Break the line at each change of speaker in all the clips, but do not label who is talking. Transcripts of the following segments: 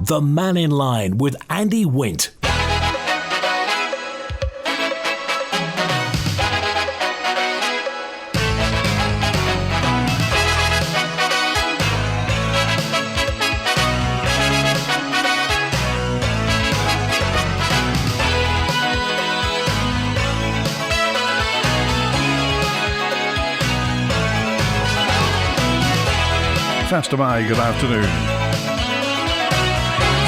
The Mannin Line with Andy Wint.
Faster by, good afternoon.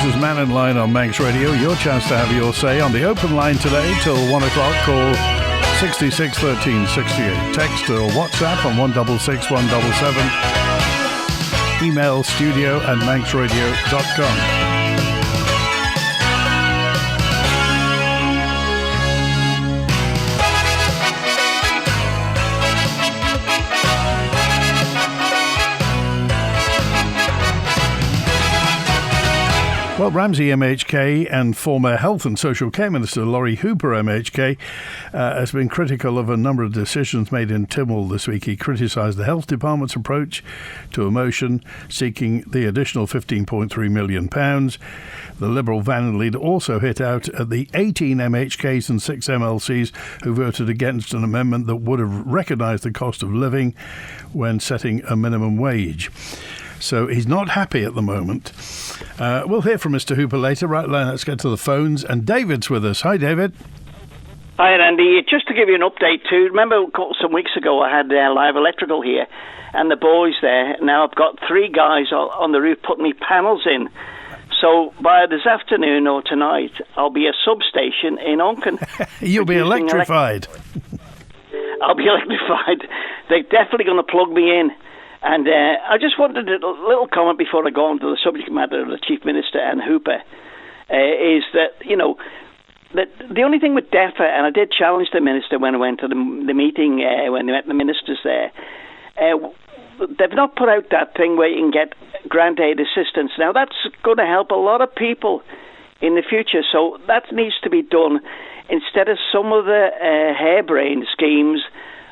This is Mannin Line on Manx Radio. Your chance to have your say on the open line today till 1 o'clock. Call 66 13 68. Text or WhatsApp on 166 177. Email studio@manxradio.com. Well, Ramsey MHK and former Health and Social Care Minister Laurie Hooper MHK has been critical of a number of decisions made in Tynwald this week. He criticised the Health Department's approach to a motion seeking the additional £15.3 million. The Liberal Van lead also hit out at the 18 MHKs and 6 MLCs who voted against an amendment that would have recognised the cost of living when setting a minimum wage. So he's not happy at the moment. We'll hear from Mr. Hooper later. Right, let's get to the phones. And David's with us. Hi, David.
Hi, Andy. Just to give you an update too, remember some weeks ago I had Live Electrical here and the boys there. Now I've got 3 guys on the roof putting me panels in. So by this afternoon or tonight, I'll be a substation in Onken.
You'll be electrified.
I'll be electrified. They're definitely going to plug me in. And I just wanted a little comment before I go on to the subject matter of the Chief Minister and Hooper, is that, you know, that the only thing with DEFA, and I did challenge the Minister when I went to the meeting, when they met the ministers there, they've not put out that thing where you can get grant aid assistance. Now, that's going to help a lot of people in the future, so that needs to be done instead of some of the harebrained schemes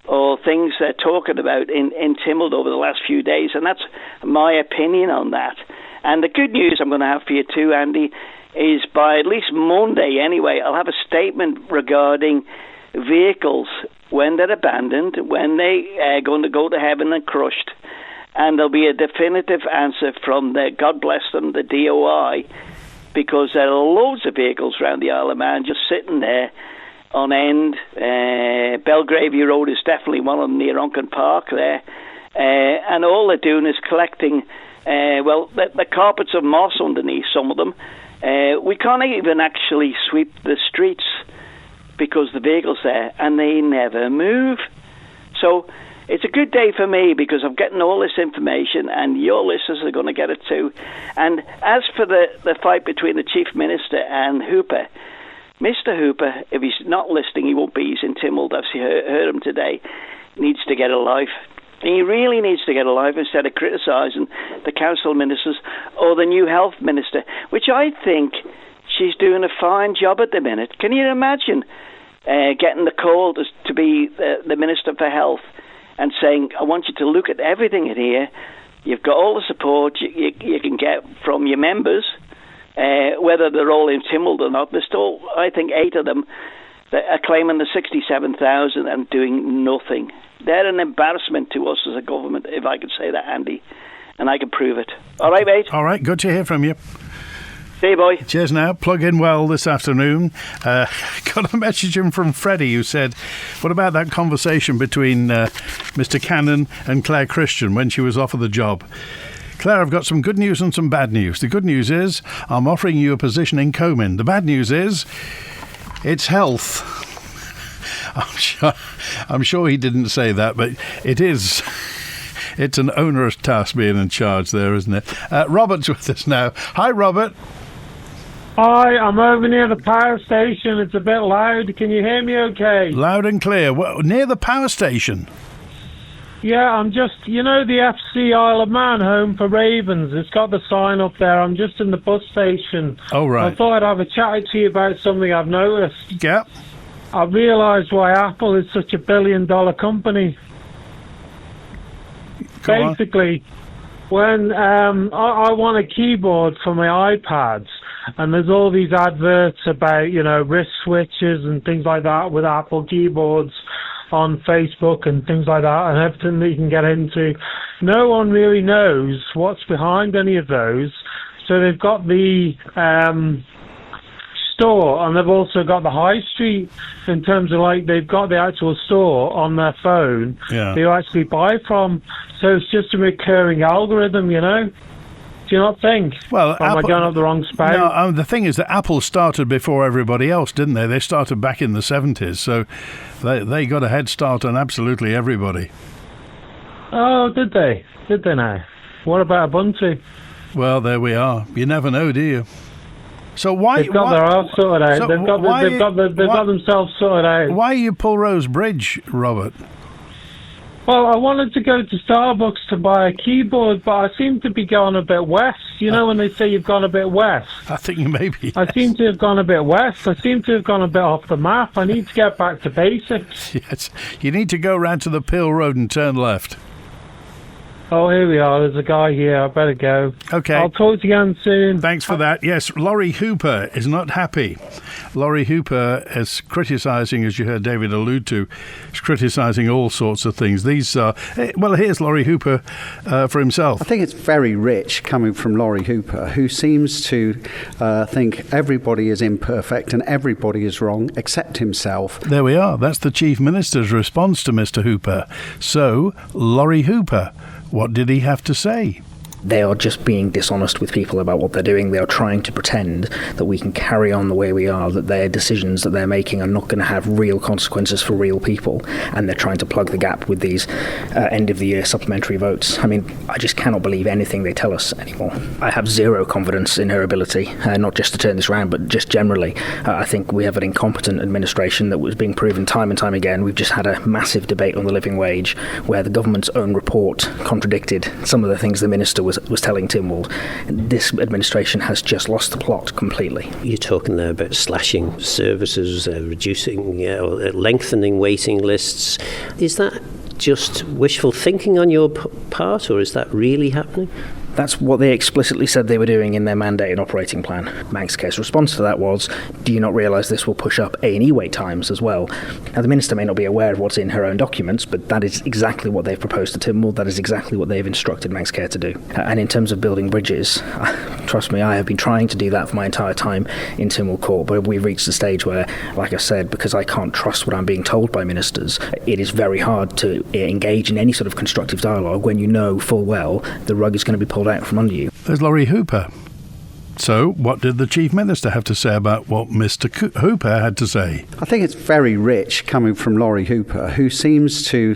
or things they're talking about in Tynwald over the last few days, and that's my opinion on that. And the good news I'm going to have for you too, Andy, is by at least Monday anyway, I'll have a statement regarding vehicles when they're abandoned, when they are going to go to heaven and crushed, and there'll be a definitive answer from the, God bless them, the DOI, because there are loads of vehicles around the Isle of Man just sitting there on end. Belgravia Road is definitely one of them near Onken Park there. And all they're doing is collecting, the carpets of moss underneath some of them. We can't even actually sweep the streets because the vehicle's there and they never move. So it's a good day for me because I'm getting all this information and your listeners are going to get it too. And as for the fight between the Chief Minister and Hooper, Mr. Hooper, if he's not listening, he won't be. He's in Tynwald, as you heard him today, needs to get a life. He really needs to get a life instead of criticising the council ministers or the new health minister, which I think she's doing a fine job at the minute. Can you imagine getting the call to be the Minister for Health and saying, I want you to look at everything in here. You've got all the support you can get from your members, whether they're all in Tynwald or not. There's still, I think, 8 of them that are claiming the 67,000 and doing nothing. They're an embarrassment to us as a government, if I could say that, Andy, and I can prove it. All right, mate?
All right, good to hear from you.
See you, boy.
Cheers now. Plug in well this afternoon. Got a message in from Freddie who said, what about that conversation between Mr. Cannon and Claire Christian when she was offered the job? Claire, I've got some good news and some bad news. The good news is I'm offering you a position in Comyn. The bad news is it's health. I'm sure he didn't say that, but it is. It's an onerous task being in charge there, isn't it? Robert's with us now. Hi, Robert.
Hi, I'm over near the power station. It's a bit loud. Can you hear me okay?
Loud and clear. Near the power station?
Yeah, I'm just, the FC Isle of Man home for Ravens. It's got the sign up there. I'm just in the bus station.
Oh, right.
I thought I'd have a chat to you about something I've noticed.
Yeah.
I've realised why Apple is such a $1 billion company. Basically, when I want a keyboard for my iPads, and there's all these adverts about, wrist switches and things like that with Apple keyboards on Facebook and things like that, and everything that you can get into. No one really knows what's behind any of those. So they've got the store, and they've also got the high street in terms of, like, they've got the actual store on their phone you actually buy from. So it's just a recurring algorithm, Do you not think?
Well,
am I going up the wrong space?
No, the thing is that Apple started before everybody else, didn't they? They started back in the 70s, so they got a head start on absolutely everybody.
Oh, did they? Did they now? What about Ubuntu?
Well, there we are. You never know, do you? So why
they've got their house sorted out?
So
they've got themselves sorted out.
Why are you Pulrose Bridge, Robert?
Well, I wanted to go to Starbucks to buy a keyboard, but I seem to be going a bit west. When they say you've gone a bit west?
I think you may be.
I seem to have gone a bit west. I seem to have gone a bit off the map. I need to get back to basics.
Yes, you need to go round to the Peel Road and turn left.
Oh, here we are. There's a guy here. I better go.
Okay.
I'll talk to you again soon.
Thanks for that. Yes, Laurie Hooper is not happy. Laurie Hooper is criticising, as you heard David allude to, is criticising all sorts of things. These are... Well, here's Laurie Hooper for himself.
I think it's very rich coming from Laurie Hooper, who seems to think everybody is imperfect and everybody is wrong except himself.
There we are. That's the Chief Minister's response to Mr. Hooper. So, Laurie Hooper, what did he have to say?
They are just being dishonest with people about what they're doing. They are trying to pretend that we can carry on the way we are, that their decisions that they're making are not going to have real consequences for real people, and they're trying to plug the gap with these end-of-the-year supplementary votes. I mean, I just cannot believe anything they tell us anymore. I have zero confidence in her ability, not just to turn this around, but just generally. I think we have an incompetent administration that was being proven time and time again. We've just had a massive debate on the living wage, where the government's own report contradicted some of the things the minister was telling Tynwald. This administration has just lost the plot completely.
You're talking there about slashing services, reducing, lengthening waiting lists. Is that just wishful thinking on your part, or is that really happening?
That's what they explicitly said they were doing in their mandate and operating plan. Mancare's response to that was, do you not realise this will push up A&E wait times as well? Now, the Minister may not be aware of what's in her own documents, but that is exactly what they've proposed to Tynwald. That is exactly what they've instructed Mancare to do. And in terms of building bridges, trust me, I have been trying to do that for my entire time in Tynwald Court, but we've reached the stage where, like I said, because I can't trust what I'm being told by ministers, it is very hard to engage in any sort of constructive dialogue when you know full well the rug is going to be pulled out from under you.
There's Laurie Hooper. So, what did the Chief Minister have to say about what Mr. Hooper had to say?
I think it's very rich coming from Laurie Hooper, who seems to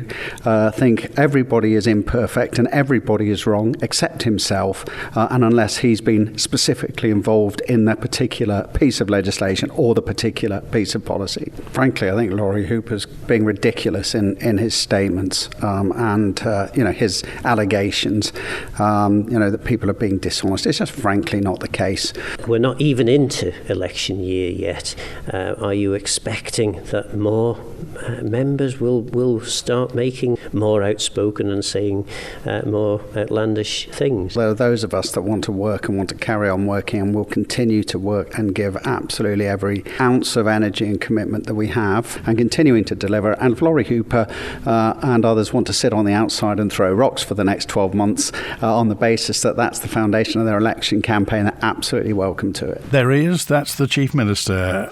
think everybody is imperfect and everybody is wrong except himself, and unless he's been specifically involved in that particular piece of legislation or the particular piece of policy. Frankly, I think Laurie Hooper's being ridiculous in his statements and his allegations, that people are being dishonest. It's just frankly not the case.
We're not even into election year yet. Are you expecting that more members will start making more outspoken and saying more outlandish things?
There are those of us that want to work and want to carry on working and will continue to work and give absolutely every ounce of energy and commitment that we have and continuing to deliver. And if Laurie Hooper and others want to sit on the outside and throw rocks for the next 12 months on the basis that that's the foundation of their election campaign, they're absolutely welcome to it.
There he is. That's the Chief Minister.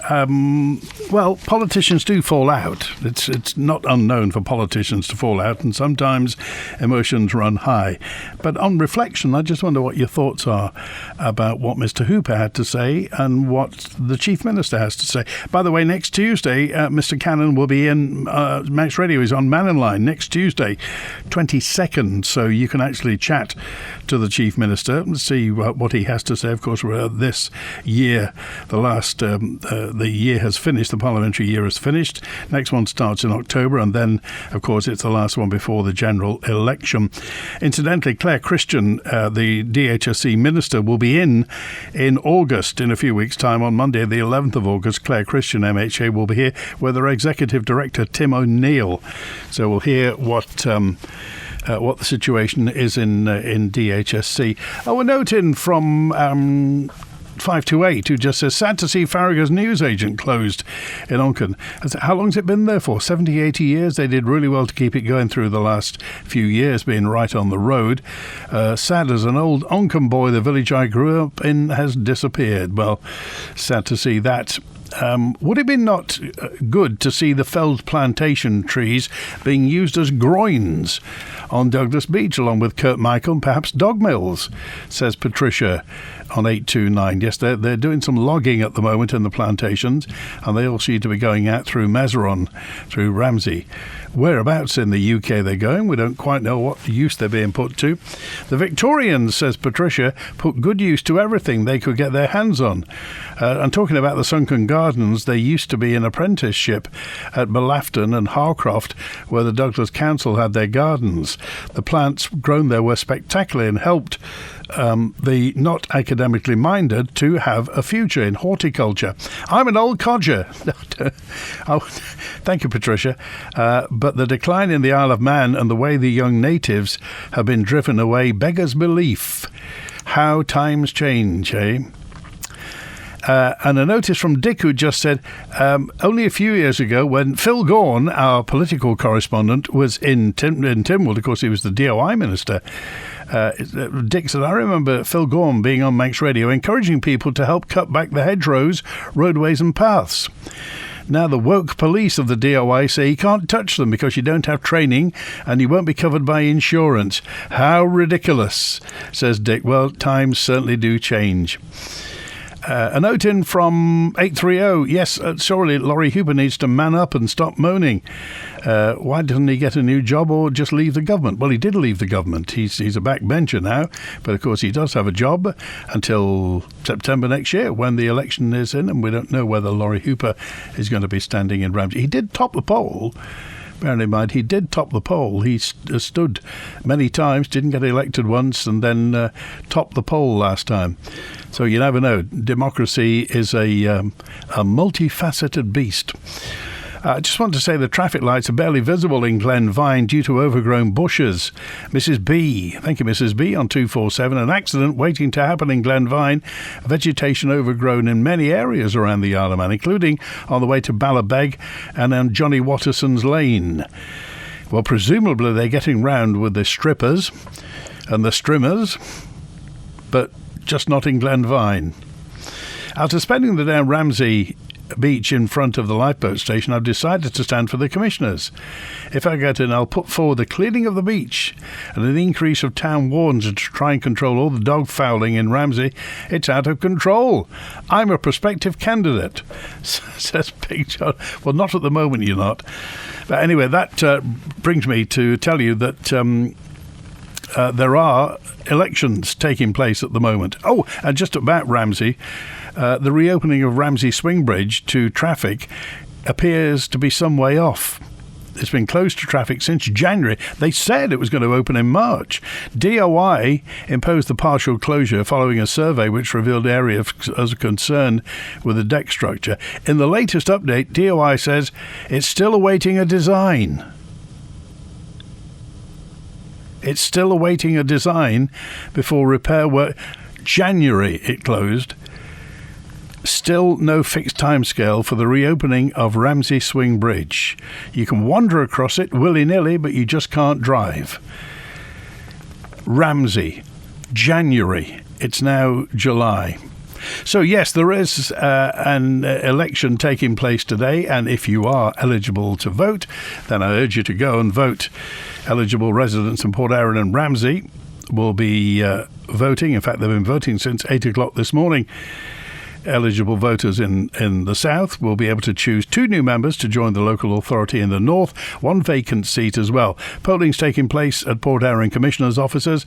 Well, politicians do fall out. It's not unknown for politicians to fall out, and sometimes emotions run high. But on reflection, I just wonder what your thoughts are about what Mr. Hooper had to say and what the Chief Minister has to say. By the way, next Tuesday, Mr. Cannon will be in Max Radio. He's on Mannin Line next Tuesday, 22nd, so you can actually chat to the Chief Minister and see what he has to say. Of course, this year, the year has finished, the parliamentary year has finished. Next one starts in October, and then, of course, it's the last one before the general election. Incidentally, Claire Christian, the DHSC Minister, will be in August, in a few weeks' time, on Monday, the 11th of August. Claire Christian, MHA, will be here with their Executive Director, Tim O'Neill. So we'll hear what what the situation is in DHSC. Oh, a note in from 528 who just says, sad to see Fargher's Newsagent closed in Onken. How long's it been there for? 70, 80 years? They did really well to keep it going through the last few years, being right on the road. Sad as an old Onken boy, the village I grew up in has disappeared. Well, sad to see that. Would it be not good to see the felled plantation trees being used as groins on Douglas Beach, along with Kurt Michael and perhaps dog mills, says Patricia on 829. Yes, they're doing some logging at the moment in the plantations, and they all seem to be going out through Mazaron, through Ramsey. Whereabouts in the UK they're going, we don't quite know what use they're being put to. The Victorians, says Patricia, put good use to everything they could get their hands on. And talking about the sunken gardens, there used to be an apprenticeship at Belafton and Harcroft where the Douglas Council had their gardens. The plants grown there were spectacular and helped the not academically minded to have a future in horticulture. I'm an old codger. Oh, thank you, Patricia. But the decline in the Isle of Man and the way the young natives have been driven away beggars belief. How times change, eh? And a notice from Dick, who just said, only a few years ago when Phil Gaughan, our political correspondent, was in Tynwald, of course he was the DOI minister, Dick said, I remember Phil Gaughan being on Manx Radio encouraging people to help cut back the hedgerows, roadways and paths. Now the woke police of the DOI say you can't touch them because you don't have training and you won't be covered by insurance. How ridiculous, says Dick. Well, times certainly do change. A note in from 830. Yes, surely Laurie Hooper needs to man up and stop moaning. Why doesn't he get a new job or just leave the government? Well, he did leave the government. He's a backbencher now. But, of course, he does have a job until September next year when the election is in. And we don't know whether Laurie Hooper is going to be standing in Ramsey. He did top the poll. Bearing in mind, he did top the poll. He stood many times, didn't get elected once, and then topped the poll last time. So you never know. Democracy is a multifaceted beast. I just want to say the traffic lights are barely visible in Glenvine due to overgrown bushes. Mrs. B, thank you, Mrs. B, on 247. An accident waiting to happen in Glenvine. Vegetation overgrown in many areas around the Isle of Man, including on the way to Ballabeg and on Johnny Watterson's Lane. Well, presumably they're getting round with the strippers and the strimmers, but just not in Glenvine. After spending the day on Ramsey Beach in front of the lifeboat station, I've decided to stand for the commissioners. If I get in, I'll put forward the cleaning of the beach and an increase of town wardens to try and control all the dog fouling in Ramsey. It's out of control. I'm a prospective candidate, says Big John. Well, not at the moment, you're not. But anyway, that brings me to tell you that there are elections taking place at the moment. Oh, and just about Ramsey, the reopening of Ramsey Swing Bridge to traffic appears to be some way off. It's been closed to traffic since January. They said it was going to open in March. DOI imposed the partial closure following a survey which revealed areas as concerned with the deck structure. In the latest update, DOI says it's still awaiting a design. It's still awaiting a design before repair work. January it closed. Still no fixed timescale for the reopening of Ramsey Swing Bridge. You can wander across it willy-nilly, but you just can't drive. Ramsey, January. It's now July. So, yes, there is an election taking place today, and if you are eligible to vote, then I urge you to go and vote. Eligible residents in Port Erin and Ramsey will be voting. In fact, they've been voting since 8 o'clock this morning. Eligible voters in the south will be able to choose 2 new members to join the local authority in the north, 1 vacant seat as well. Polling's taking place at Port Erin Commissioner's offices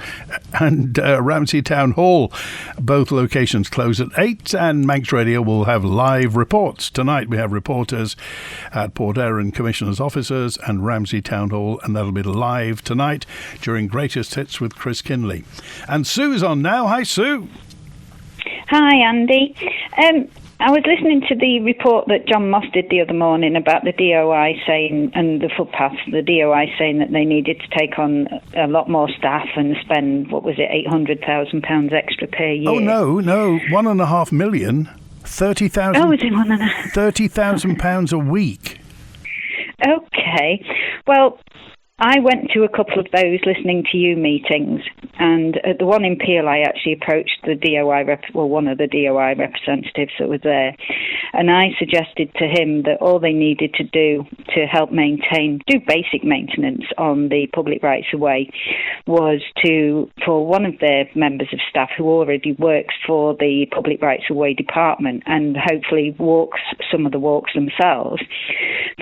and Ramsey Town Hall. Both locations close at 8, and Manx Radio will have live reports. Tonight we have reporters at Port Erin Commissioner's offices and Ramsey Town Hall, and that'll be live tonight during Greatest Hits with Chris Kinley. And Sue's on now. Hi, Sue.
Hi, Andy. I was listening to the report that John Moss did the other morning about the DOI saying, and the footpaths, the DOI saying that they needed to take on a lot more staff and spend, what was it, £800,000 extra per year.
Oh, no, £1.5 million, 30,000.
Oh, was it £1.5?
£30,000 a week.
Okay. Well, I went to a couple of those listening to you meetings, and at the one in Peel, I actually approached the DOI one of the DOI representatives that was there, and I suggested to him that all they needed to do to help do basic maintenance on the public rights of way was for one of their members of staff who already works for the public rights of way department and hopefully walks some of the walks themselves,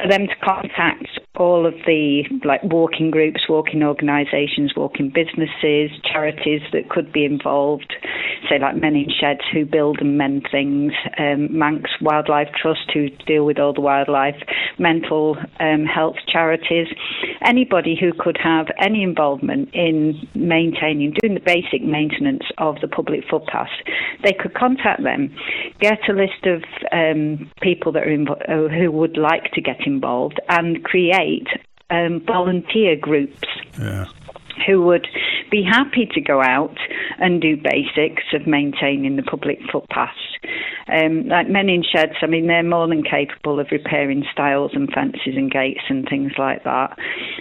for them to contact all of the walking groups, walking organisations, walking businesses, charities that could be involved, say like Mannin Sheds who build and mend things, Manx Wildlife Trust who deal with all the wildlife, mental health charities, anybody who could have any involvement in doing the basic maintenance of the public footpaths. They could contact them, get a list of people that are who would like to get involved, and create volunteer groups who would be happy to go out and do basics of maintaining the public footpaths. Like Mannin Sheds, I mean, they're more than capable of repairing stiles and fences and gates and things like that.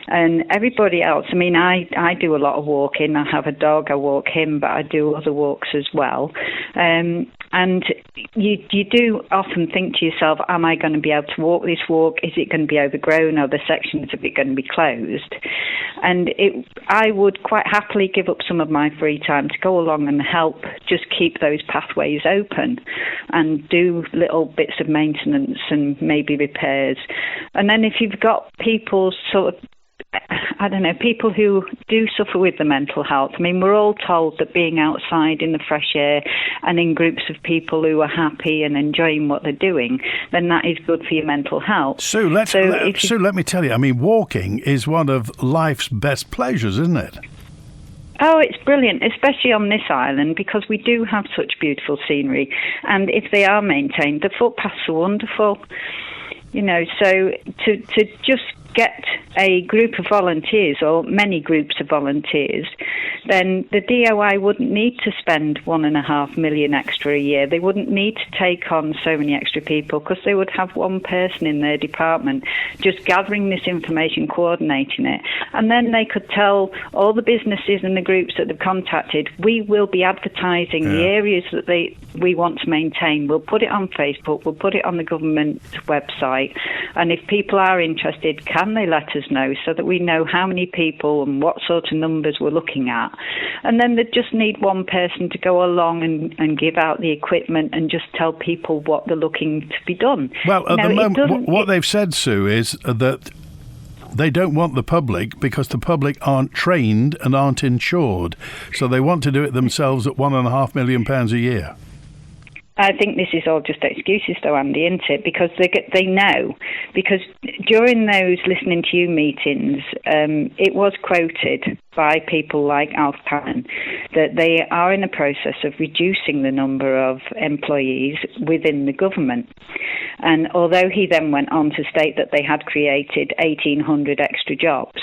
And everybody else, I mean, I do a lot of walking. I have a dog, I walk him, but I do other walks as well. And you do often think to yourself, am I going to be able to walk this walk? Is it going to be overgrown? Are the sections of it going to be closed? And I would quite happily give up some of my free time to go along and help just keep those pathways open and do little bits of maintenance and maybe repairs. And then if you've got people people who do suffer with the mental health. I mean, we're all told that being outside in the fresh air and in groups of people who are happy and enjoying what they're doing, then that is good for your mental health.
Sue, let me tell you, I mean, walking is one of life's best pleasures, isn't it?
Oh, it's brilliant, especially on this island, because we do have such beautiful scenery. And if they are maintained, the footpaths are wonderful. You know, so to just get a group of volunteers or many groups of volunteers, then the DOI wouldn't need to spend £1.5 million extra a year. They wouldn't need to take on so many extra people because they would have one person in their department just gathering this information, coordinating it. And then they could tell all the businesses and the groups that they've contacted, we will be advertising the areas that we want to maintain. We'll put it on Facebook, we'll put it on the government website. And if people are interested, can they let us know so that we know how many people and what sort of numbers we're looking at? And then they just need one person to go along and give out the equipment and just tell people what they're looking to be done.
Well, at the moment, what they've said, Sue, is that they don't want the public because the public aren't trained and aren't insured. So they want to do it themselves at £1.5 million a year.
I think this is all just excuses, though, Andy, isn't it? Because they know. Because during those listening to you meetings, it was quoted by people like Alf Pannon that they are in a process of reducing the number of employees within the government. And although he then went on to state that they had created 1,800 extra jobs,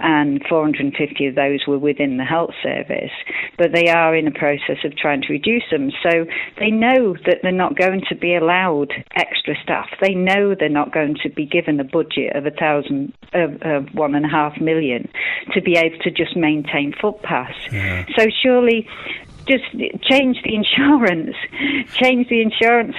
and 450 of those were within the health service, but they are in a process of trying to reduce them. So they know that they're not going to be allowed extra staff. They know they're not going to be given a budget of £1.5 million to be able to just maintain footpaths. Yeah. So surely just change the insurance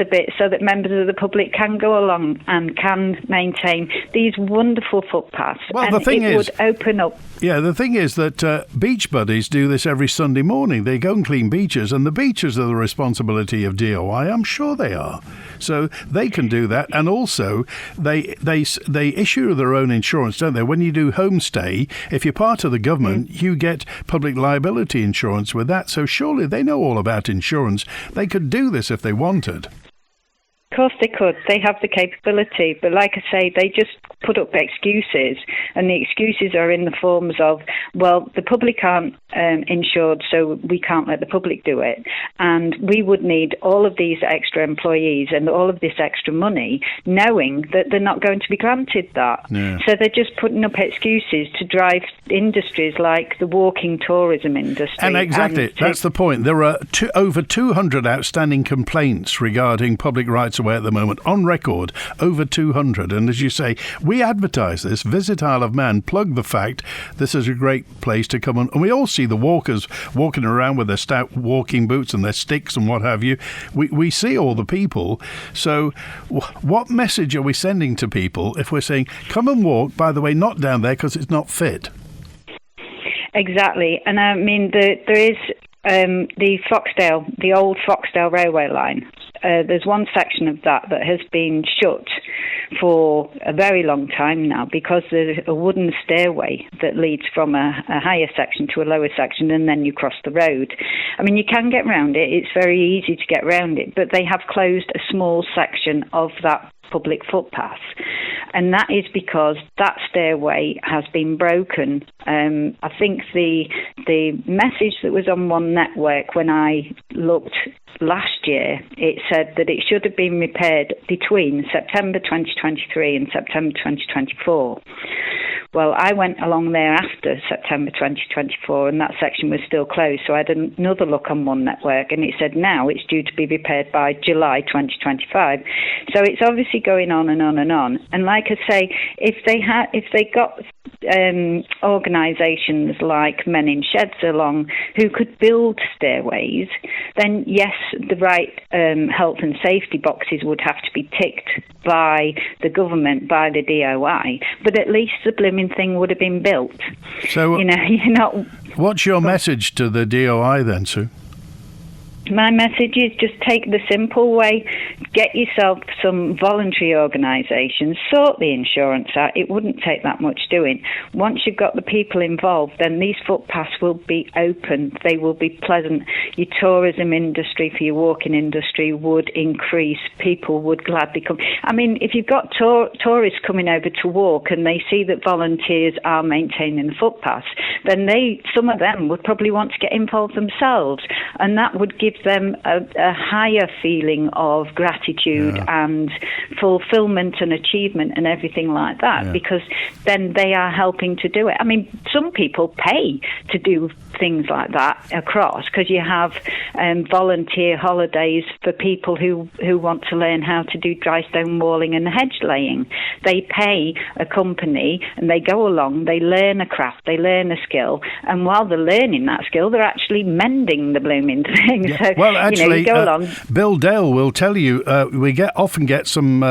a bit so that members of the public can go along and can maintain these wonderful footpaths.
Well,
and
the thing
would open up.
Yeah, the thing is that beach buddies do this every Sunday morning. They go and clean beaches, and the beaches are the responsibility of DOI. I'm sure they are. So they can do that, and also they issue their own insurance, don't they? When you do homestay, if you're part of the government, you get public liability insurance with that. So surely they know all about insurance. They could do this if they wanted.
Of course they could. They have the capability. But like I say, they just put up excuses, and the excuses are in the forms of, well, the public aren't insured, so we can't let the public do it, and we would need all of these extra employees and all of this extra money, knowing that they're not going to be granted that.
Yeah.
So they're just putting up excuses to drive industries like the walking tourism industry.
And exactly, that's the point. There are over 200 outstanding complaints regarding public rights-of-way at the moment, on record, over 200. And as you say, we advertise this, visit Isle of Man, plug the fact this is a great place to come on. And we all see the walkers walking around with their stout walking boots and their sticks and what have you. We see all the people. So what message are we sending to people if we're saying, come and walk, by the way, not down there because it's not fit?
Exactly. And I mean, there is the old Foxdale railway line. There's one section of that has been shut for a very long time now because there's a wooden stairway that leads from a higher section to a lower section, and then you cross the road. I mean, you can get round it. It's very easy to get round it, but they have closed a small section of that public footpath, and that is because that stairway has been broken. I think the message that was on One Network when I looked last year, it said that it should have been repaired between September 2023 and September 2024. Well, I went along there after September 2024 and that section was still closed, so I had another look on One Network and it said now it's due to be repaired by July 2025. So it's obviously going on and on and on. And like I say, if they got organisations like Men in Sheds along who could build stairways, then yes, the right health and safety boxes would have to be ticked by the government, by the DOI, but at least the blooming thing would have been built.
So,
you're not.
What's your message to the DOI then, Sue?
My message is just take the simple way. Get yourself some voluntary organisations, sort the insurance out. It wouldn't take that much doing. Once you've got the people involved, then these footpaths will be open. They will be pleasant. Your tourism industry, for your walking industry, would increase. People would gladly come. I mean, if you've got tourists coming over to walk and they see that volunteers are maintaining the footpaths, then some of them would probably want to get involved themselves, and that would give them a higher feeling of gratitude and fulfillment and achievement and everything like that, because then they are helping to do it. I mean, some people pay to do things like that across, because you have volunteer holidays for people who want to learn how to do dry stone walling and hedge laying. They pay a company and they go along, they learn a craft, they learn a skill, and while they're learning that skill, they're actually mending the blooming thing.
Yeah.
So,
well, actually,
you go along.
Bill Dale will tell you we often get some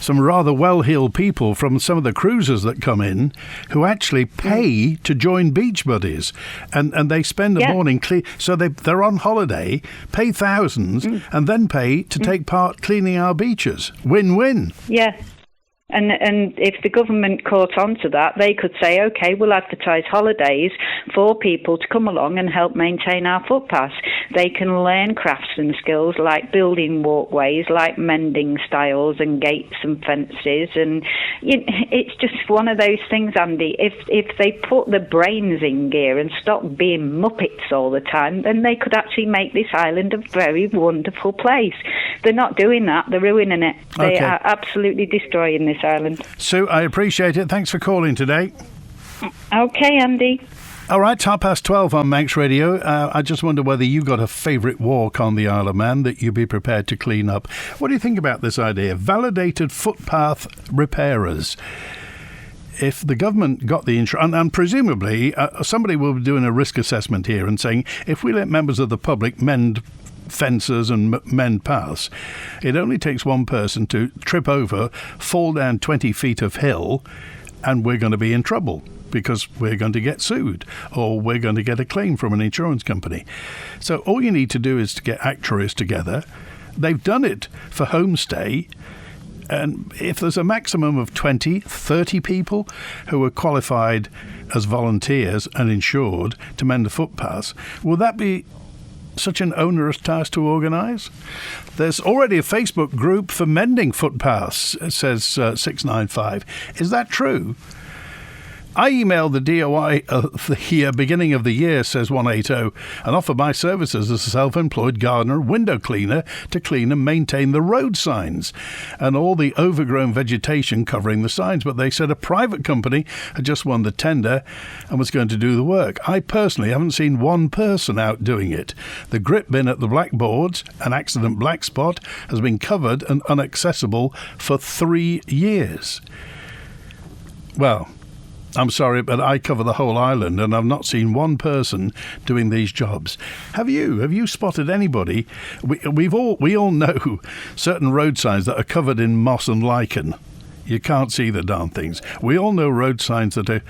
rather well-heeled people from some of the cruisers that come in who actually pay to join Beach Buddies, and they spend a morning so they're on holiday, pay thousands, and then pay to take part cleaning our beaches. Win-win.
Yeah. And if the government caught on to that, they could say, OK, we'll advertise holidays for people to come along and help maintain our footpaths. They can learn crafts and skills like building walkways, like mending styles and gates and fences. And it's just one of those things, Andy. If they put the brains in gear and stop being muppets all the time, then they could actually make this island a very wonderful place. They're not doing that. They're ruining it. They are absolutely destroying this island.
Sue, I appreciate it. Thanks for calling today.
OK, Andy.
All right, 12:30 on Manx Radio. I just wonder whether you got a favourite walk on the Isle of Man that you'd be prepared to clean up. What do you think about this idea? Validated footpath repairers. If the government got the insurance, and presumably somebody will be doing a risk assessment here and saying, if we let members of the public mend fences and mend paths, it only takes one person to trip over, fall down 20 feet of hill, and we're going to be in trouble because we're going to get sued or we're going to get a claim from an insurance company. So all you need to do is to get actuaries together. They've done it for homestay. And if there's a maximum of 20, 30 people who are qualified as volunteers and insured to mend the footpaths, will that be such an onerous task to organise? There's already a Facebook group for mending footpaths, says 695. Is that true? I emailed the DOI the beginning of the year, says 180, and offered my services as a self-employed gardener, window cleaner, to clean and maintain the road signs and all the overgrown vegetation covering the signs. But they said a private company had just won the tender and was going to do the work. I personally haven't seen one person out doing it. The grit bin at the blackboards, an accident black spot, has been covered and inaccessible for 3 years. Well, I'm sorry, but I cover the whole island and I've not seen one person doing these jobs. Have you? Have you spotted anybody? We all know certain road signs that are covered in moss and lichen. You can't see the darn things. We all know road signs that are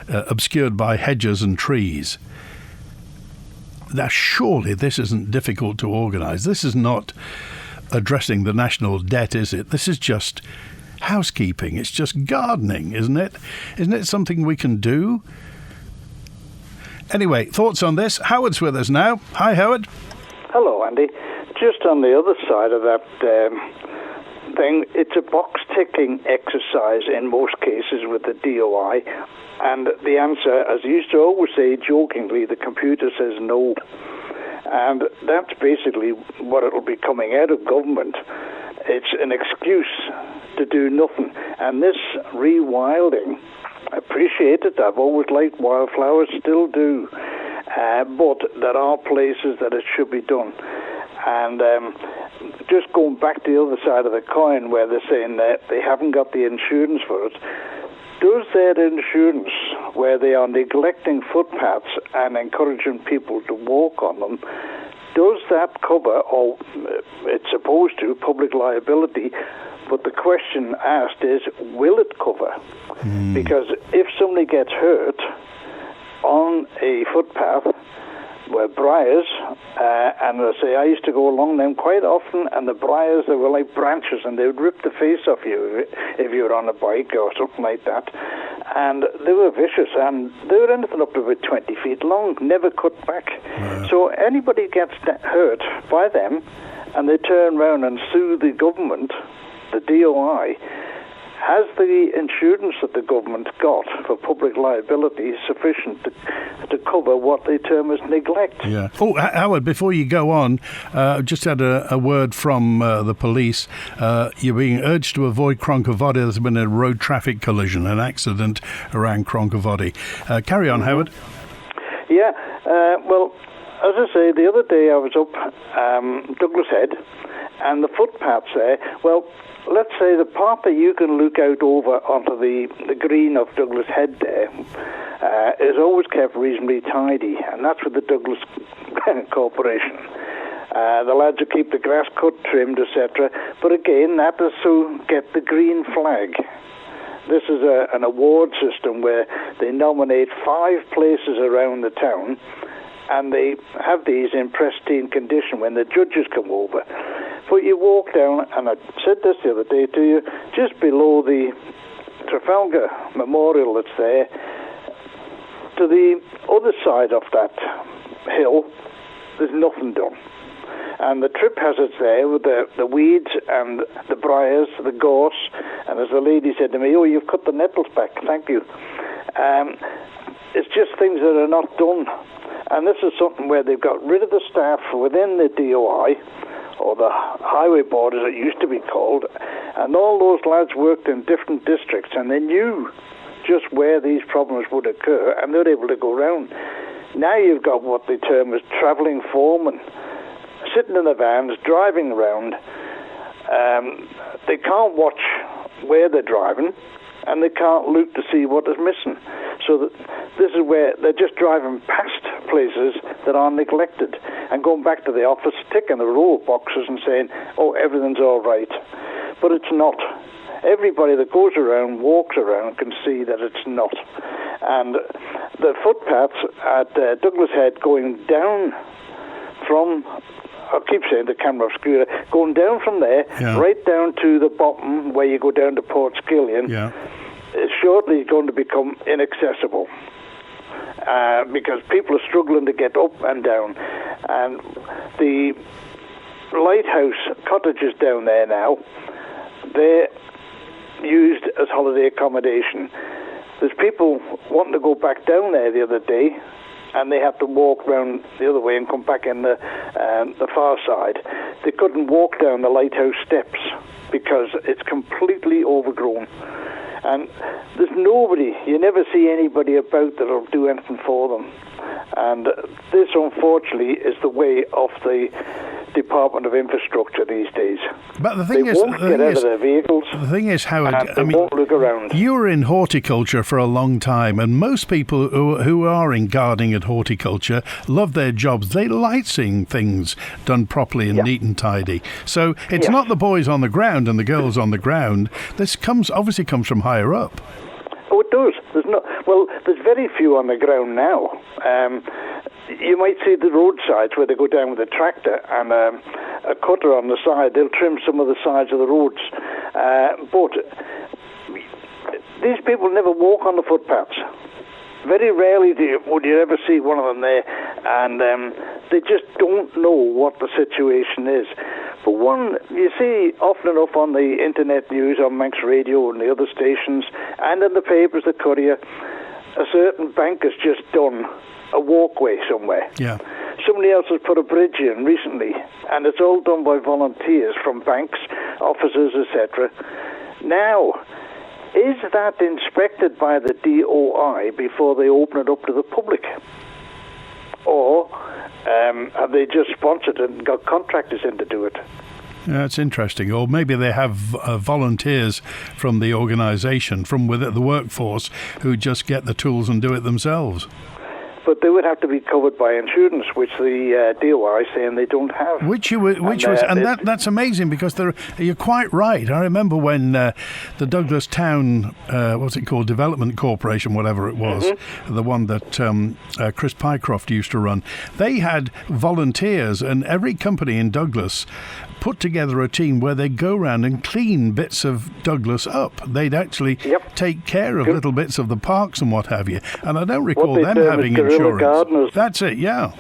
obscured by hedges and trees. Now, surely this isn't difficult to organise. This is not addressing the national debt, is it? This is just housekeeping. It's just gardening, isn't it? Isn't it something we can do? Anyway, thoughts on this? Howard's with us now. Hi, Howard.
Hello, Andy. Just on the other side of that thing, it's a box-ticking exercise in most cases with the DOI, and the answer, as I used to always say jokingly, the computer says no. And that's basically what it'll be coming out of government. It's an excuse to do nothing. And this rewilding, I appreciate it. I've always liked wildflowers, still do. But there are places that it should be done. And just going back to the other side of the coin where they're saying that they haven't got the insurance for it, does their insurance, where they are neglecting footpaths and encouraging people to walk on them, does that cover, or it's supposed to, public liability? But the question asked is, will it cover? Because if somebody gets hurt on a footpath where briars, and I say I used to go along them quite often, and the briars, they were like branches, and they would rip the face off you if you were on a bike or something like that. And they were vicious, and they were anything up to about 20 feet long, never cut back. So anybody gets hurt by them, and they turn around and sue the government, the DOI, has the insurance that the government got for public liability sufficient to cover what they term as neglect?
Yeah. Oh, Howard, before you go on, just had a word from the police. You're being urged to avoid Cronkovody. There's been a road traffic collision, an accident around Cronkovody. Carry on, Howard.
Yeah, well, as I say, the other day I was up Douglas Head, and the footpaths there, well, let's say the part that you can look out over onto the green of Douglas Head there is always kept reasonably tidy, and that's with the Douglas Corporation. The lads who keep the grass cut, trimmed, etc. But again, that is to get the green flag. This is an award system where they nominate 5 places around the town, and they have these in pristine condition when the judges come over. But you walk down, and I said this the other day to you, just below the Trafalgar Memorial that's there, to the other side of that hill, there's nothing done. And the trip hazards there with the weeds and the briars, the gorse, and as the lady said to me, oh, you've cut the nettles back, thank you. It's just things that are not done. And this is something where they've got rid of the staff within the DOI, or the highway board as it used to be called, and all those lads worked in different districts, and they knew just where these problems would occur, and they were able to go round. Now you've got what they term as travelling foremen, sitting in the vans, driving around. They can't watch where they're driving, and they can't look to see what is missing. So that this is where they're just driving past places that are neglected and going back to the office, ticking the row of boxes and saying, oh, everything's all right. But it's not. Everybody that goes around, walks around, can see that it's not. And the footpaths at Douglas Head going down from, I keep saying the camera obscura, going down from there, right down to the bottom where you go down to Port Skillion, is shortly going to become inaccessible because people are struggling to get up and down. And the lighthouse cottages down there now, they're used as holiday accommodation. There's people wanting to go back down there the other day, and they had to walk round the other way and come back in the far side. They couldn't walk down the lighthouse steps because it's completely overgrown. And there's nobody, you never see anybody about that'll do anything for them. And this, unfortunately, is the way of the Department of Infrastructure these days.
But the thing
they
is,
won't get out of their vehicles.
The thing is, Howard,
they won't look around.
You were in horticulture for a long time, and most people who are in gardening and horticulture love their jobs. They like seeing things done properly and neat and tidy. So it's not the boys on the ground and the girls on the ground. This obviously comes from higher up.
Oh, it does. There's very few on the ground now. You might see the roadsides where they go down with a tractor and a cutter on the side. They'll trim some of the sides of the roads. But these people never walk on the footpaths. Very rarely would you ever see one of them there, and they just don't know what the situation is. But one, you see often enough on the internet news, on Manx Radio and the other stations, and in the papers, the Courier, a certain bank has just done a walkway somewhere.
Yeah.
Somebody else has put a bridge in recently, and it's all done by volunteers from banks, officers, etc. Now, is that inspected by the DOI before they open it up to the public? Or have they just sponsored it and got contractors in to do it?
That's interesting. Or maybe they have volunteers from the organisation, from within the workforce, who just get the tools and do it themselves.
But they would have to be covered by insurance, which the DOI is saying they don't have.
That's amazing, because you're quite right. I remember when the Douglas Town, what's it called, Development Corporation, whatever it was, the one that Chris Pycroft used to run, they had volunteers, and every company in Douglas put together a team where they'd go around and clean bits of Douglas up. They'd actually take care of little bits of the parks and what have you. And I don't recall them having insurance.
Gardeners.
That's it, yeah.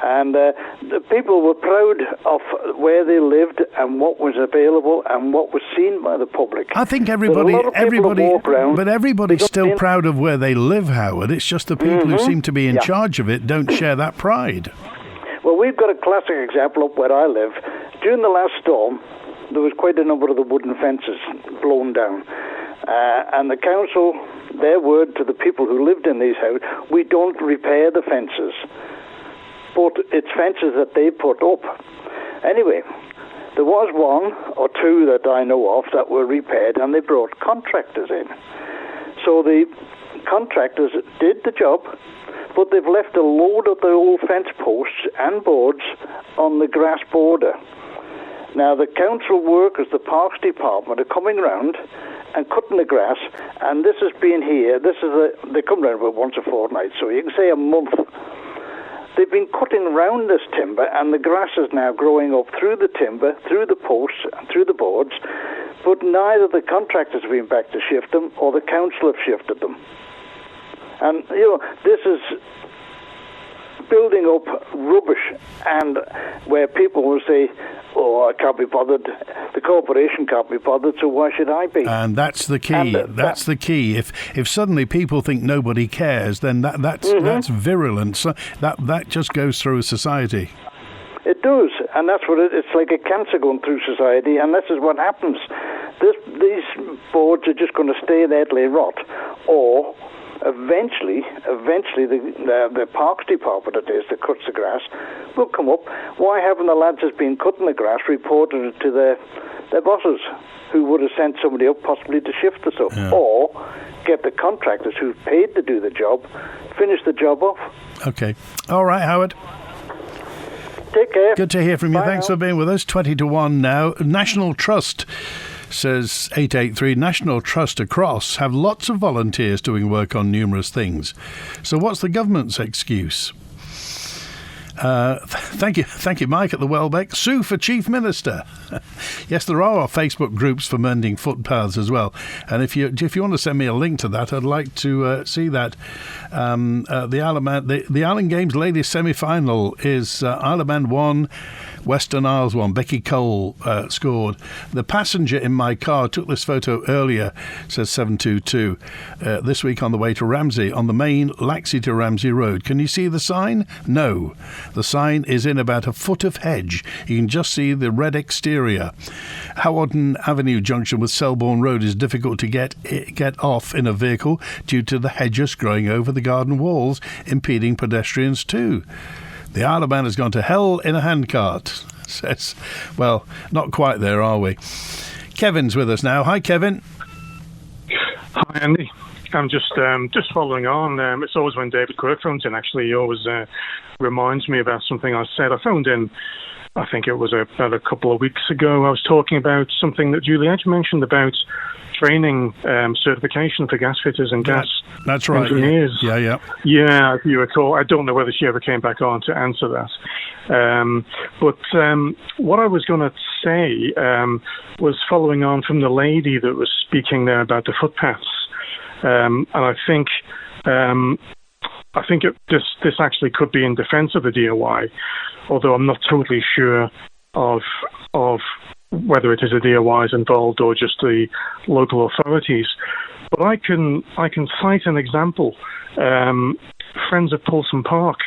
And the people were proud of where they lived and what was available and what was seen by the public.
I think everybody's still proud of where they live, Howard. It's just the people who seem to be in charge of it don't share that pride.
Well, we've got a classic example up where I live. During the last storm, there was quite a number of the wooden fences blown down. And the council, their word to the people who lived in these houses, we don't repair the fences. But it's fences that they put up. Anyway, there was one or two that I know of that were repaired, and they brought contractors in. So the contractors did the job, but they've left a load of the old fence posts and boards on the grass border. Now, the council workers, the Parks Department, are coming round and cutting the grass, and this has been here. They come round about once a fortnight, so you can say a month. They've been cutting round this timber, and the grass is now growing up through the timber, through the posts, and through the boards, but neither the contractors have been back to shift them, or the council have shifted them. And, this is building up rubbish, and where people will say, I can't be bothered, the corporation can't be bothered, so why should I be?
And that's the key. That's the key. If suddenly people think nobody cares, then that's virulent. So that just goes through society.
It does, and that's what it's like a cancer going through society, and this is what happens. These boards are just going to stay there till they rot, or eventually the Parks Department, it is, that cuts the grass, will come up. Why haven't the lads who's been cutting the grass reported it to their bosses, who would have sent somebody up possibly to shift the stuff, or get the contractors who've paid to do the job, finish the job off?
Okay. All right, Howard.
Take care.
Good to hear from you.
Bye
Thanks
now.
for being with us. 20-1 now. National Trust says 883 National Trust across have lots of volunteers doing work on numerous things. So what's the government's excuse? Thank you, Mike at the Welbeck. Sue for Chief Minister. Yes, there are Facebook groups for mending footpaths as well. And if you want to send me a link to that, I'd like to see that. The Island Games ladies semi-final is Isle of Man 1, Western Isles 1. Becky Cole scored. The passenger in my car took this photo earlier, says 722, this week on the way to Ramsey on the main Laxey to Ramsey road. Can you see the sign? No. The sign is in about a foot of hedge. You can just see the red exterior. Howardton Avenue junction with Selborne Road is difficult to get off in a vehicle due to the hedges growing over the garden walls, impeding pedestrians too. The Isle of Man has gone to hell in a handcart. Says, well, not quite there, are we? Kevin's with us now. Hi, Kevin.
Hi, Andy. I'm just following on. It's always when David Quirk phones in, actually, he always reminds me about something I said. I phoned in, I think it was about a couple of weeks ago. I was talking about something that Julie Edge mentioned about training certification for gas fitters and gas engineers.
Yeah.
Yeah, if you recall. I don't know whether she ever came back on to answer that. But what I was going to say was following on from the lady that was speaking there about the footpaths. And I think this actually could be in defence of the DOI, although I'm not totally sure of whether it is the DOIs involved or just the local authorities. But I can cite an example. Friends of Poulson Park.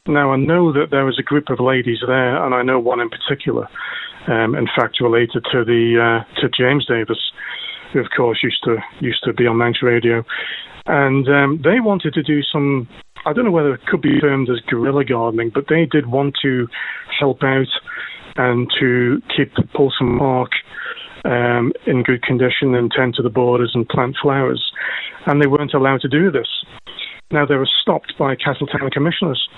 Now, I know that there was a group of ladies there, and I know one in particular, in fact, related to James Davis, who, of course, used to be on Manx Radio. And they wanted to do some, I don't know whether it could be termed as guerrilla gardening, but they did want to help out and to keep Poulson Park in good condition and tend to the borders and plant flowers. And they weren't allowed to do this. Now, they were stopped by Castletown commissioners.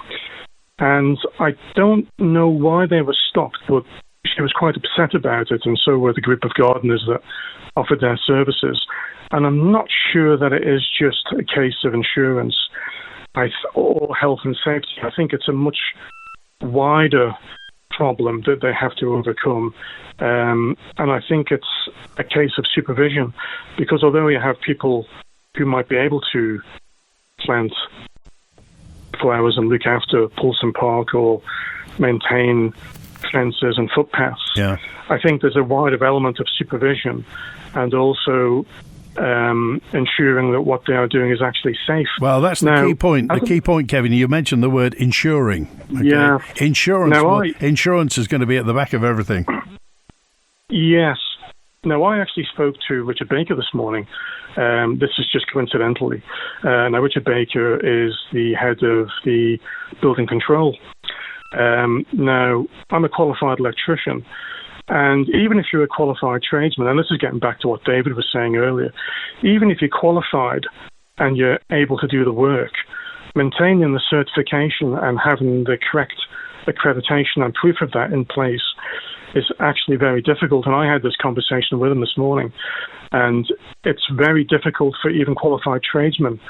And I don't know why they were stopped, but she was quite upset about it, and so were the group of gardeners that offered their services. And I'm not sure that it is just a case of insurance or health and safety. I think it's a much wider problem that they have to overcome. And I think it's a case of supervision, because although you have people who might be able to plant flowers and look after Poulson Park or maintain fences and footpaths, I think there's a wider element of supervision and also ensuring that what they are doing is actually safe.
Well, that's the key point. The key point, Kevin, you mentioned the word insuring. Okay? Yeah. Insurance is going to be at the back of everything.
Yes. Now, I actually spoke to Richard Baker this morning. This is just coincidentally. Now, Richard Baker is the head of the building control. Now, I'm a qualified electrician. And even if you're a qualified tradesman, and this is getting back to what David was saying earlier, even if you're qualified and you're able to do the work, maintaining the certification and having the correct accreditation and proof of that in place is actually very difficult. And I had this conversation with him this morning, and it's very difficult for even qualified tradesmen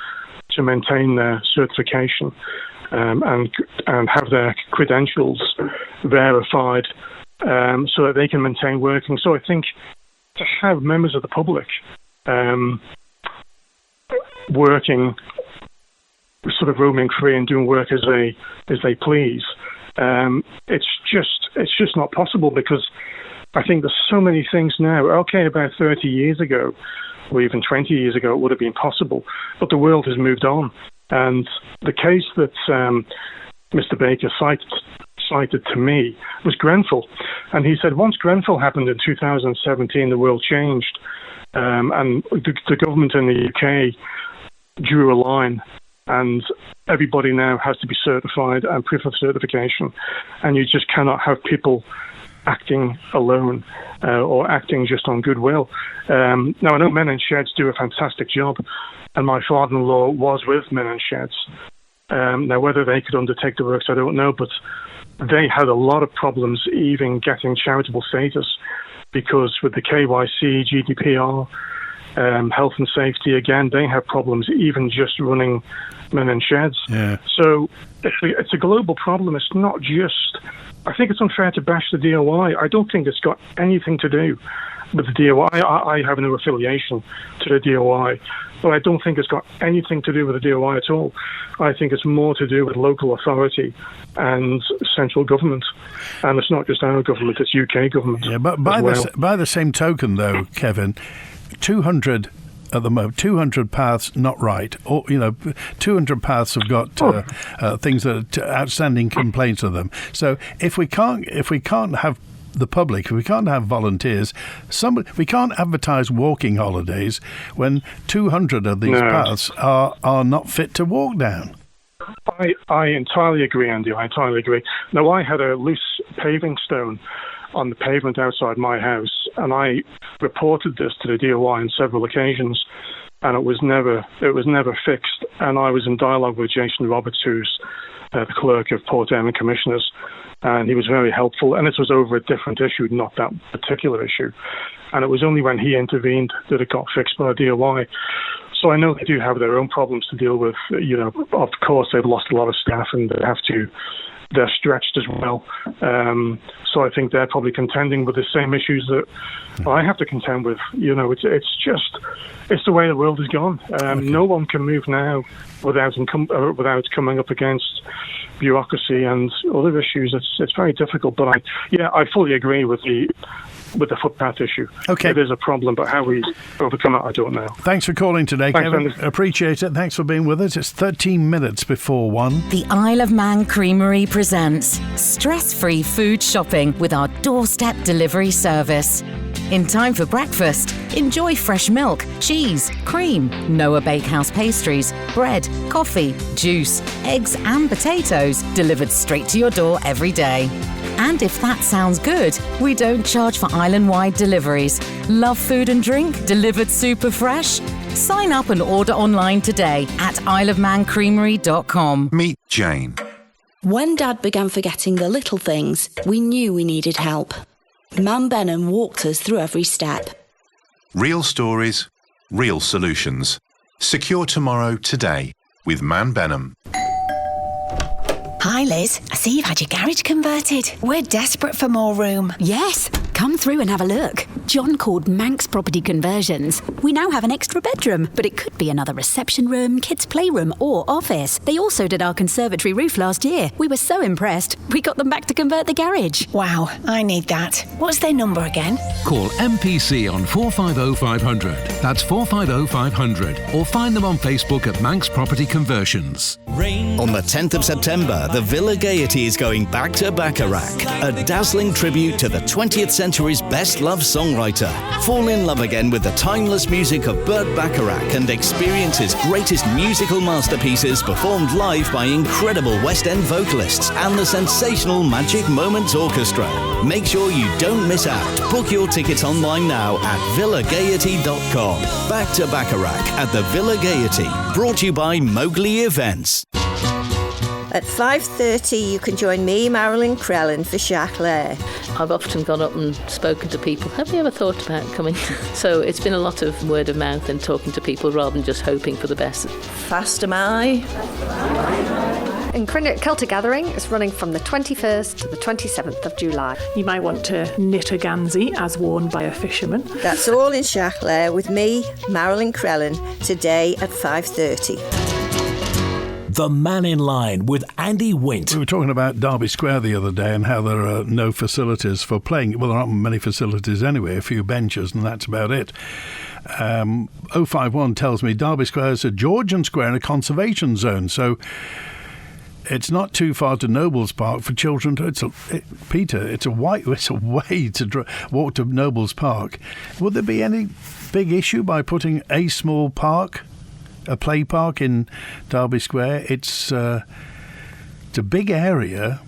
to maintain their certification and have their credentials verified so that they can maintain working. So I think to have members of the public working, sort of roaming free and doing work as they please, it's just not possible, because I think there's so many things now. Okay, about 30 years ago, or even 20 years ago, it would have been possible, but the world has moved on. And the case that Mr. Baker cited to me was Grenfell. And he said once Grenfell happened in 2017, the world changed. And the government in the UK drew a line, and everybody now has to be certified and proof of certification. And you just cannot have people acting alone or acting just on goodwill. Now, I know Men in Sheds do a fantastic job, and my father-in-law was with Men in Sheds. Now, whether they could undertake the works, I don't know, but they had a lot of problems even getting charitable status, because with the KYC, GDPR, health and safety, again, they have problems even just running men in sheds.
Yeah.
So it's a global problem. It's not just... I think it's unfair to bash the DOI. I don't think it's got anything to do with the DOI. I have no affiliation to the DOI, but I don't think it's got anything to do with the DOI at all. I think it's more to do with local authority and central government. And it's not just our government, it's UK government.
Yeah, but by the same token, though, Kevin, 200 at the moment, 200 paths not right. Or 200 paths have got things that are outstanding complaints of them. So if we can't have the public, if we can't have volunteers, we can't advertise walking holidays when 200 of these paths are not fit to walk down.
I entirely agree, Andy. I entirely agree. Now, I had a loose paving stone on the pavement outside my house, and I reported this to the DOI on several occasions, and it was never fixed. And I was in dialogue with Jason Roberts, who's the clerk of Port Erin Commissioners, and he was very helpful. And this was over a different issue, not that particular issue. And it was only when he intervened that it got fixed by the DOI. So I know they do have their own problems to deal with. Of course, they've lost a lot of staff, and they're stretched as well. So I think they're probably contending with the same issues that I have to contend with. It's the way the world has gone. No one can move now without coming up against bureaucracy and other issues. It's very difficult. But I fully agree with the footpath issue.
Okay.
It is a problem, but how we overcome it, I don't know.
Thanks for calling today, Kevin. Appreciate it. Thanks for being with us. It's 13 minutes before 1.
The Isle of Man Creamery presents stress-free food shopping with our doorstep delivery service. In time for breakfast, enjoy fresh milk, cheese, cream, Noah Bakehouse pastries, bread, coffee, juice, eggs and potatoes delivered straight to your door every day. And if that sounds good, we don't charge for island-wide deliveries. Love food and drink delivered super fresh? Sign up and order online today at isleofmancreamery.com.
Meet Jane.
When Dad began forgetting the little things, we knew we needed help. Man Benham walked us through every step.
Real stories, real solutions. Secure tomorrow today with Man Benham.
Hi Liz, I see you've had your garage converted. We're desperate for more room.
Yes, come through and have a look. John called Manx Property Conversions. We now have an extra bedroom, but it could be another reception room, kids' playroom or office. They also did our conservatory roof last year. We were so impressed, we got them back to convert the garage.
Wow, I need that. What's their number again?
Call MPC on 450 500. That's 450 500. Or find them on Facebook at Manx Property Conversions.
On the 10th of September, the Villa Gaiety is going back to Bacharach, a dazzling tribute to the 20th century's best loved songwriter. Fall in love again with the timeless music of Burt Bacharach and experience his greatest musical masterpieces performed live by incredible West End vocalists and the sensational Magic Moments Orchestra. Make sure you don't miss out. Book your tickets online now at villagaiety.com. Back to Bacharach at the Villa Gaiety, brought to you by Mowgli Events.
At 5:30 you can join me, Marilyn Crellin, for Chaclair.
I've often gone up and spoken to people. Have you ever thought about coming? So it's been a lot of word of mouth and talking to people rather than just hoping for the best.
Fast am I.
And Celtic Gathering is running from the 21st to the 27th of July.
You might want to knit a ganzi as worn by a fisherman.
That's all in Chaclair with me, Marilyn Crellin, today at 5:30.
The Mannin Line with Andy Wint.
We were talking about Derby Square the other day and how there are no facilities for playing. Well, there aren't many facilities anyway, a few benches, and that's about it. 051 tells me Derby Square is a Georgian square in a conservation zone, so it's not too far to Nobles Park for children. Peter, it's a way to walk to Nobles Park. Would there be any big issue by putting a small park, a play park in Derby Square? It's a big area.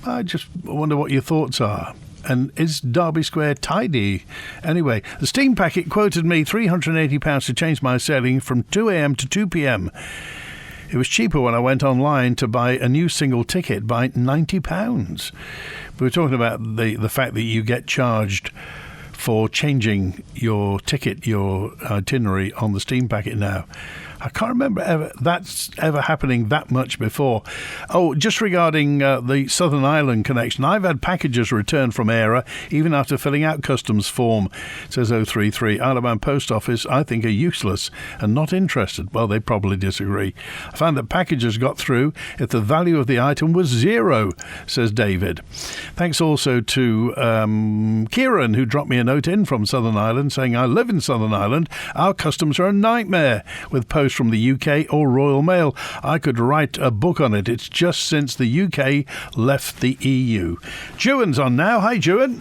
I just wonder what your thoughts are. And is Derby Square tidy? Anyway, the Steam Packet quoted me £380 to change my sailing from 2 a.m. to 2 p.m. It was cheaper when I went online to buy a new single ticket by £90. We were talking about the fact that you get charged for changing your ticket, your itinerary on the steam packet now. I can't remember that's ever happening that much before. Oh, just regarding the Southern Ireland connection, I've had packages returned from Eire even after filling out customs form, says 033. Isle of Man Post Office, I think, are useless and not interested. Well, they probably disagree. I found that packages got through if the value of the item was 0, says David. Thanks also to Kieran, who dropped me a note in from Southern Ireland saying, I live in Southern Ireland. Our customs are a nightmare with post from the UK or Royal Mail. I could write a book on it. It's just since the UK left the EU. Juan's on now. Hi, Juan.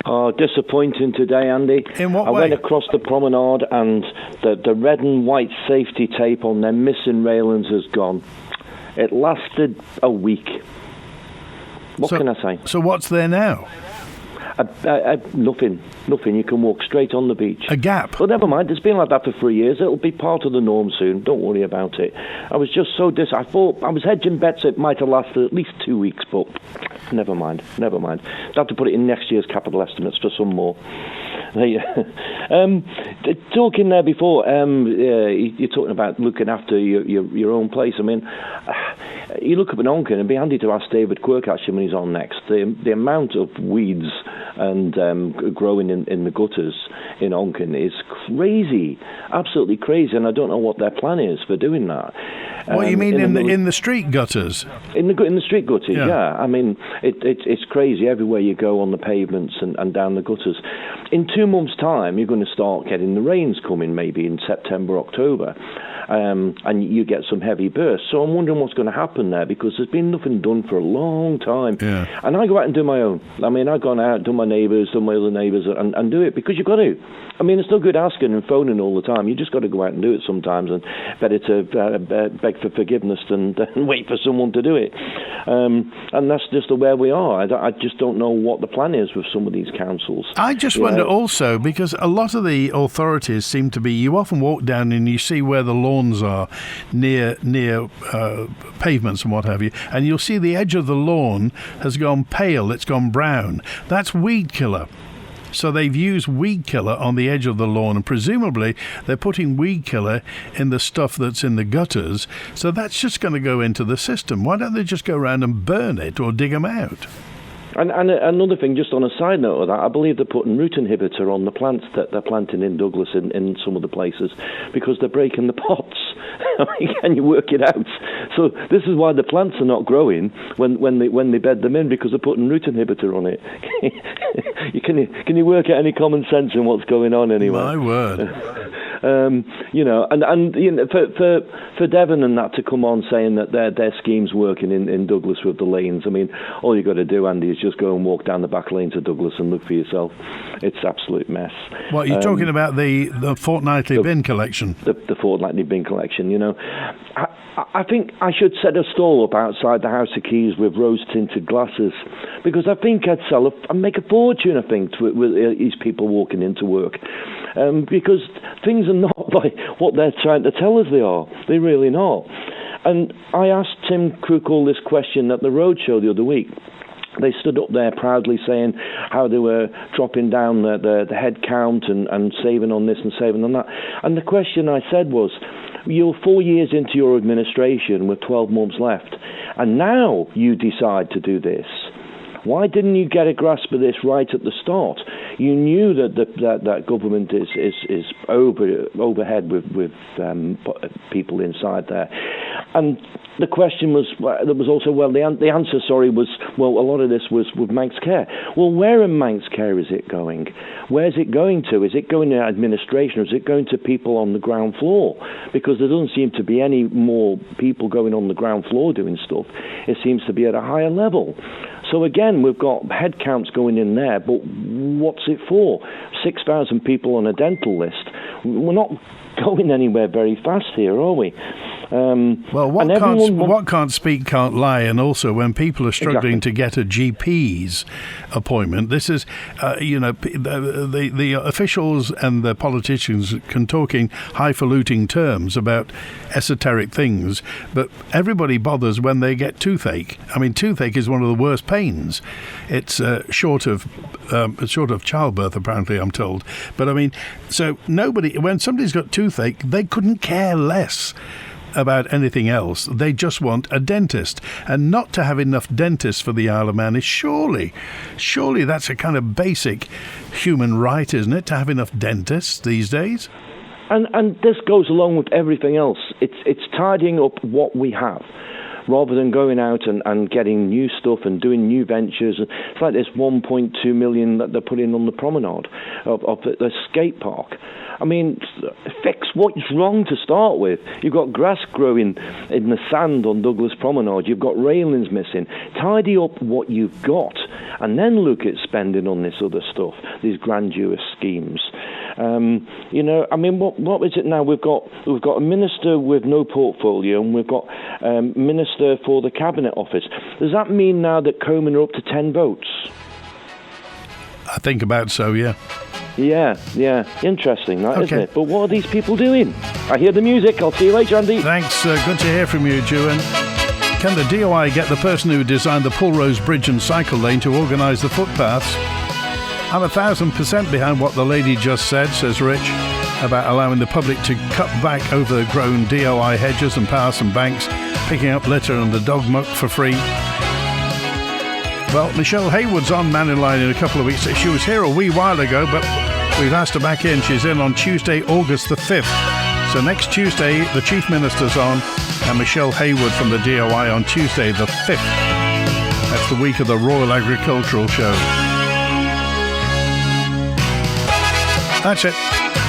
Oh, disappointing today, Andy.
In what way?
I went across the promenade and the red and white safety tape on their missing railings has gone. It lasted a week. What can I say?
So what's there now?
Nothing. You can walk straight on the beach.
A gap?
Well, never mind. It's been like that for 3 years. It'll be part of the norm soon. Don't worry about it. I was just so I thought I was hedging bets it might have lasted at least 2 weeks, but never mind. I'll have to put it in next year's capital estimates for some more. Talking there before, you're talking about looking after your own place. I mean, you look up in Onken, it'd be handy to ask David Quirk actually when he's on next. The amount of weeds and growing in the gutters in Onken is crazy, absolutely crazy, and I don't know what their plan is for doing that.
What you mean in the street gutters?
In the street gutters, yeah. I mean, it's crazy everywhere you go on the pavements and down the gutters. In 2 months' time, you're going to start getting the rains coming, maybe in September, October. And you get some heavy bursts. So I'm wondering what's going to happen there, because there's been nothing done for a long time. Yeah. And I go out and do my own. I mean, I've gone out, done my neighbours, done my other neighbours, and do it, because you've got to. I mean, it's no good asking and phoning all the time. You just got to go out and do it sometimes, and better to beg for forgiveness than wait for someone to do it. And that's just where we are. I just don't know what the plan is with some of these councils.
I just wonder also, because a lot of the authorities seem to be, you often walk down and you see where the lawns are near pavements and what have you, and you'll see the edge of the lawn has gone pale, it's gone brown. That's weed killer. So they've used weed killer on the edge of the lawn, and presumably they're putting weed killer in the stuff that's in the gutters. So that's just going to go into the system. Why don't they just go around and burn it or dig them out?
And another thing, just on a side note of that, I believe they're putting root inhibitor on the plants that they're planting in Douglas in some of the places, because they're breaking the pots. I mean, can you work it out? So this is why the plants are not growing when they bed them in, because they're putting root inhibitor on it. Can you work out any common sense in what's going on anyway?
My word.
And you know, for Devon and that to come on saying that their scheme's working in Douglas with the lanes. I mean, all you got to do, Andy, is just go and walk down the back lane to Douglas and look for yourself. It's absolute mess.
What you're talking about, the fortnightly bin collection?
The fortnightly bin collection. You know, I think I should set a stall up outside the House of Keys with rose-tinted glasses, because I think I'd make a fortune, I think, with these people walking into work. Because things are not like what they're trying to tell us they are. They're really not. And I asked Tim Crookall this question at the roadshow the other week. They stood up there proudly saying how they were dropping down the head count and saving on this and saving on that. And the question I said was, you're 4 years into your administration with 12 months left, and now you decide to do this. Why didn't you get a grasp of this right at the start? You knew that government is overhead with people inside there, and the question was, there was also, the answer, was, a lot of this was with Manx Care. Well, where in Manx Care is it going? Where's it going to? Is it going to administration, or is it going to people on the ground floor? Because there doesn't seem to be any more people going on the ground floor doing stuff. It seems to be at a higher level. So again, we've got head counts going in there, but what's it for? 6,000 people on a dental list. We're not going anywhere very fast here, are we?
What can't speak can't lie, and also when people are struggling to get a GP's appointment, this is, the officials and the politicians can talk in highfalutin terms about esoteric things, but everybody bothers when they get toothache. I mean, toothache is one of the worst pains brains. It's short of childbirth, apparently, I'm told. But I mean, so when somebody's got toothache, they couldn't care less about anything else. They just want a dentist, and not to have enough dentists for the Isle of Man is surely that's a kind of basic human right, isn't it, to have enough dentists these days?
And this goes along with everything else. It's tidying up what we have, rather than going out and getting new stuff and doing new ventures. It's like this 1.2 million that they're putting on the promenade of the skate park. I mean, fix what's wrong to start with. You've got grass growing in the sand on Douglas Promenade. You've got railings missing. Tidy up what you've got, and then look at spending on this other stuff, these grandiose schemes. You know, I mean, what is it now? We've got a minister with no portfolio, and we've got minister for the cabinet office. Does that mean now that Coman are up to 10 votes?
I think about so, yeah.
Yeah. Interesting, isn't it? But what are these people doing? I hear the music. I'll see you later, Andy.
Thanks. Good to hear from you, Juan. Can the DOI get the person who designed the Pulrose Bridge and cycle lane to organise the footpaths? I'm 1,000% behind what the lady just said, says Rich, about allowing the public to cut back overgrown DOI hedges and paths and banks, picking up litter and the dog muck for free. Well, Michelle Hayward's on Mannin Line in a couple of weeks. She was here a wee while ago, but we've asked her back in. She's in on Tuesday, August the 5th. So next Tuesday, the Chief Minister's on, and Michelle Hayward from the DOI on Tuesday the 5th. That's the week of the Royal Agricultural Show. That's it.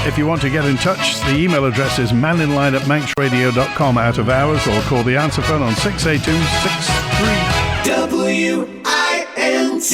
If you want to get in touch, the email address is manninline@manxradio.com out of hours, or call the answer phone on 682 63.
WINT